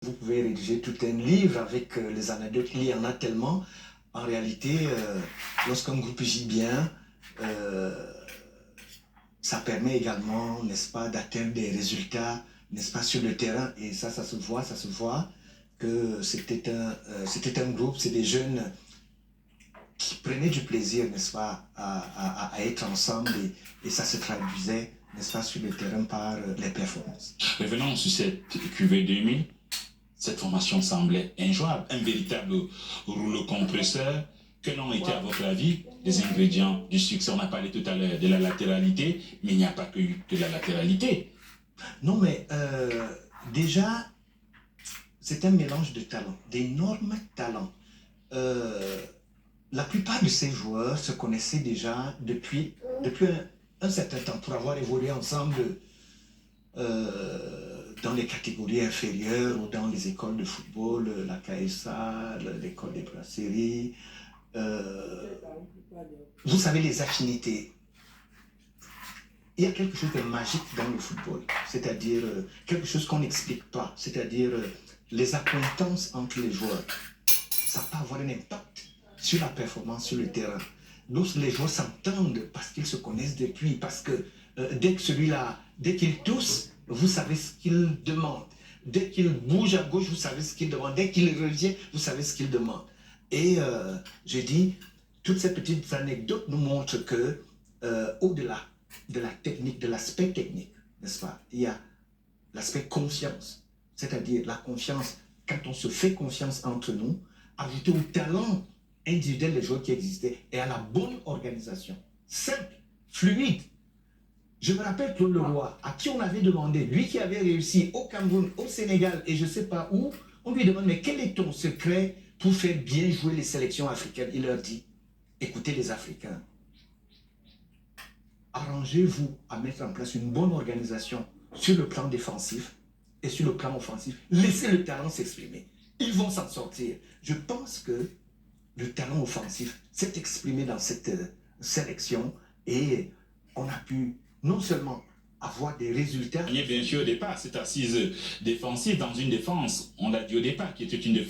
Vous pouvez rédiger tout un livre avec les anecdotes, il y en a tellement. En réalité, lorsqu'un groupe gît bien, ça permet également, n'est-ce pas, d'atteindre des résultats, n'est-ce pas, sur le terrain. Et ça se voit que c'était un groupe, c'est des jeunes qui prenaient du plaisir, n'est-ce pas, à être ensemble et ça se traduisait, n'est-ce pas, sur le terrain par les performances. Revenons sur cette QV 2000. Cette formation semblait injouable, un véritable rouleau compresseur. Quels ont été, à votre avis, les ingrédients du succès? On a parlé tout à l'heure de la latéralité, mais il n'y a pas que de la latéralité. Non, mais déjà, c'est un mélange de talents, d'énormes talents. La plupart de ces joueurs se connaissaient déjà depuis un certain temps, pour avoir évolué ensemble dans les catégories inférieures ou dans les écoles de football, la KSA, l'école des brasseries. Vous savez, les affinités. Il y a quelque chose de magique dans le football, c'est-à-dire quelque chose qu'on n'explique pas, c'est-à-dire les acquaintances entre les joueurs. Ça peut avoir un impact sur la performance sur le terrain. Lorsque les joueurs s'entendent parce qu'ils se connaissent depuis, parce que dès que celui-là, dès qu'il tousse, vous savez ce qu'il demande. Dès qu'il bouge à gauche, vous savez ce qu'il demande. Dès qu'il revient, vous savez ce qu'il demande. Et je dis, toutes ces petites anecdotes nous montrent que au-delà de la technique, de l'aspect technique, n'est-ce pas, il y a l'aspect confiance, c'est-à-dire la confiance, quand on se fait confiance entre nous, ajouté au talent individuel des joueurs qui existaient et à la bonne organisation, simple, fluide. Je me rappelle Claude Leroy, à qui on avait demandé, lui qui avait réussi au Cameroun, au Sénégal et je ne sais pas où, on lui demande, mais quel est ton secret pour faire bien jouer les sélections africaines? Il leur dit, écoutez les Africains, arrangez-vous à mettre en place une bonne organisation sur le plan défensif et sur le plan offensif. Laissez le talent s'exprimer. Ils vont s'en sortir. Je pense que le talent offensif s'est exprimé dans cette sélection et on a pu non seulement avoir des résultats. Il y a bien sûr au départ cette assise défensive dans une défense, on l'a dit au départ, qui était une défense